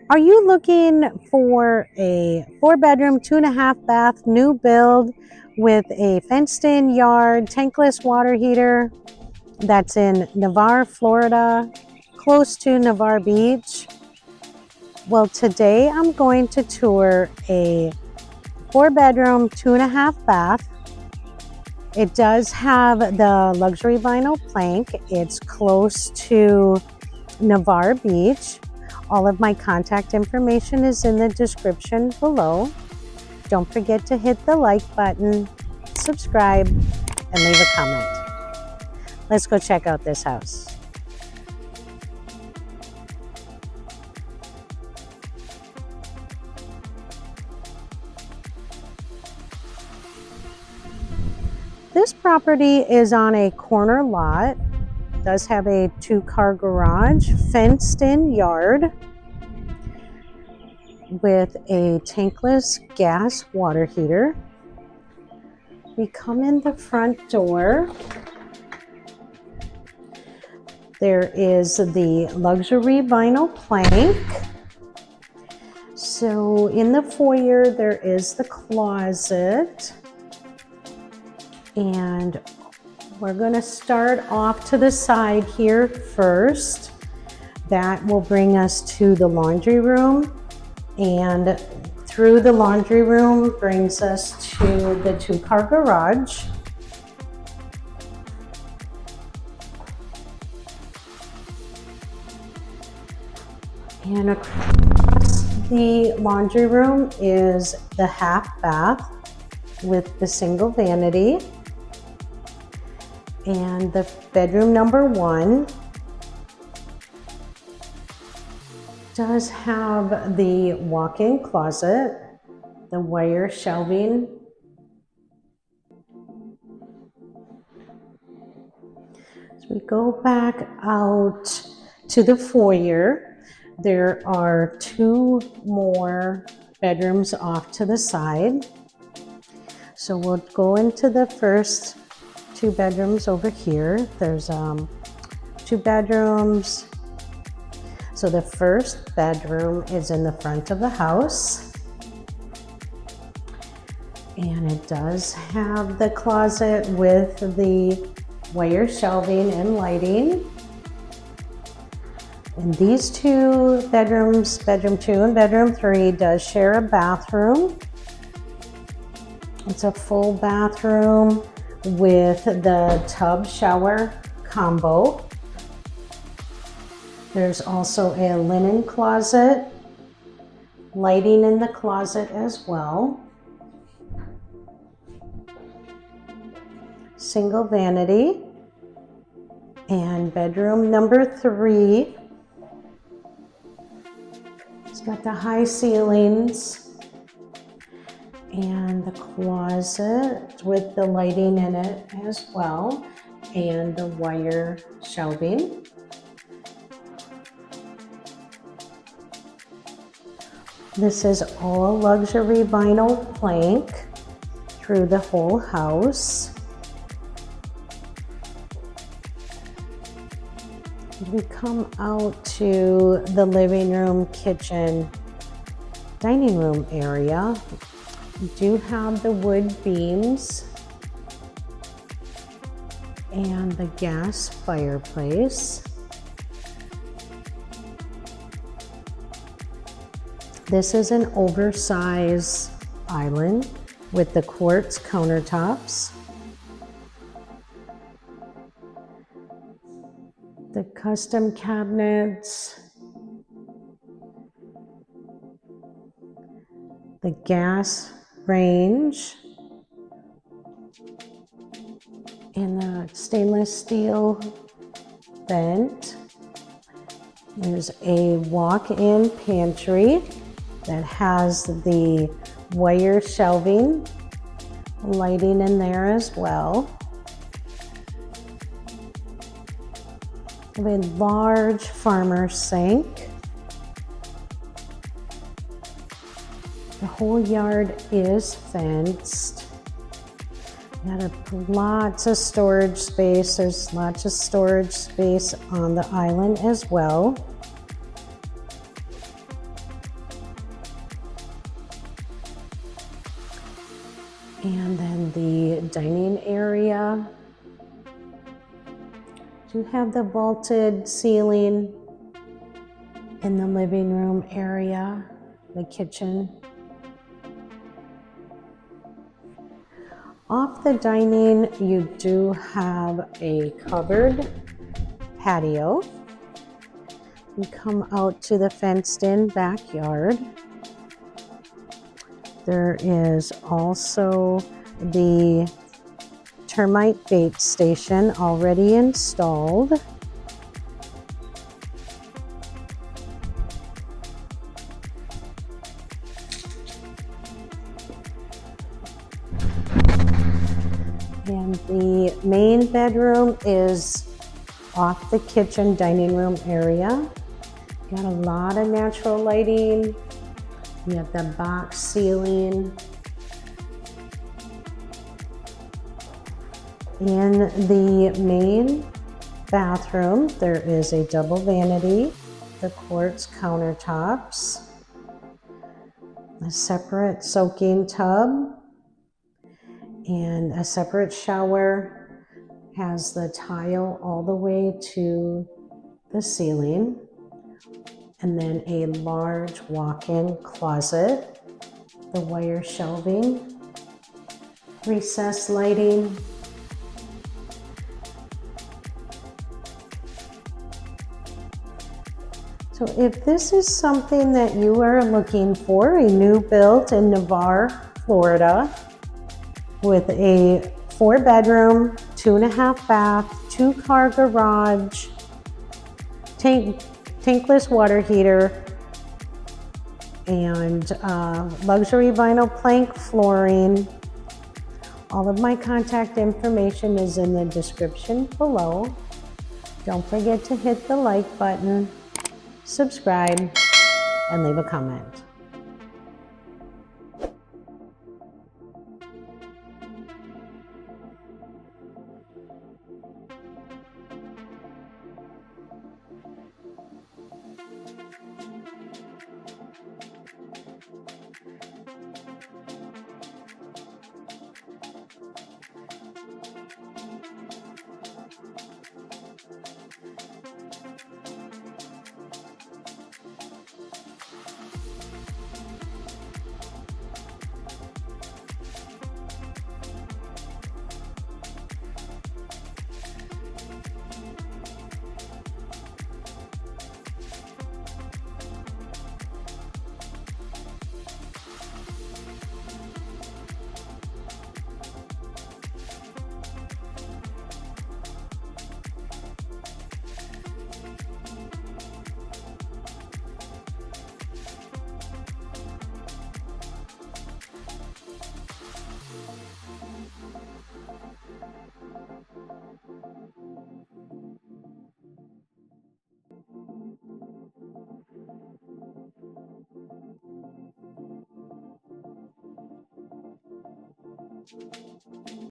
Are you looking for a 4-bedroom, 2.5 bath, new build with a fenced-in yard, tankless water heater that's in Navarre, Florida, close to Navarre Beach? Well, today I'm going to tour a 4-bedroom, 2.5 bath. It does have the luxury vinyl plank. It's close to Navarre Beach. All of my contact information is in the description below. Don't forget to hit the like button, subscribe, and leave a comment. Let's go check out this house. This property is on a corner lot. Does have a 2-car garage, fenced-in yard with a tankless gas water heater. We come in the front door. There is the luxury vinyl plank. So in the foyer there is the closet, and we're going to start off to the side here first. That will bring us to the laundry room, and through the laundry room brings us to the 2-car garage. And across the laundry room is the half bath with the single vanity. And the bedroom number 1 does have the walk-in closet, the wire shelving. As we go back out to the foyer, there are 2 more bedrooms off to the side. So we'll go into the first 2 bedrooms over here. There's 2 bedrooms. So the first bedroom is in the front of the house, and it does have the closet with the wire shelving and lighting. And these 2 bedrooms, bedroom 2 and bedroom 3, does share a bathroom. It's a full bathroom with the tub shower combo. There's also a linen closet, lighting in the closet as well. Single vanity. And bedroom number 3. It's got the high ceilings and the closet with the lighting in it as well, and the wire shelving. This is all luxury vinyl plank through the whole house. We come out to the living room, kitchen, dining room area. We do have the wood beams and the gas fireplace. This is an oversized island with the quartz countertops. The custom cabinets. The gas range. And the stainless steel vent. There's a walk-in pantry that has the wire shelving, lighting in there as well. A large farmer sink. The whole yard is fenced. Got lots of storage space. There's lots of storage space on the island as well. And then the dining area. You have the vaulted ceiling in the living room area, the kitchen. Off the dining, you do have a covered patio. You come out to the fenced-in backyard. There is also the termite bait station already installed. And the main bedroom is off the kitchen dining room area. Got a lot of natural lighting. You have the box ceiling. In the main bathroom, there is a double vanity, the quartz countertops, a separate soaking tub, and a separate shower. Has the tile all the way to the ceiling, and then a large walk-in closet, the wire shelving, recessed lighting, so if this is something that you are looking for, a new build in Navarre, Florida, with a 4-bedroom, 2.5 bath, 2-car garage, tankless water heater, and luxury vinyl plank flooring. All of my contact information is in the description below. Don't forget to hit the like button, subscribe, and leave a comment.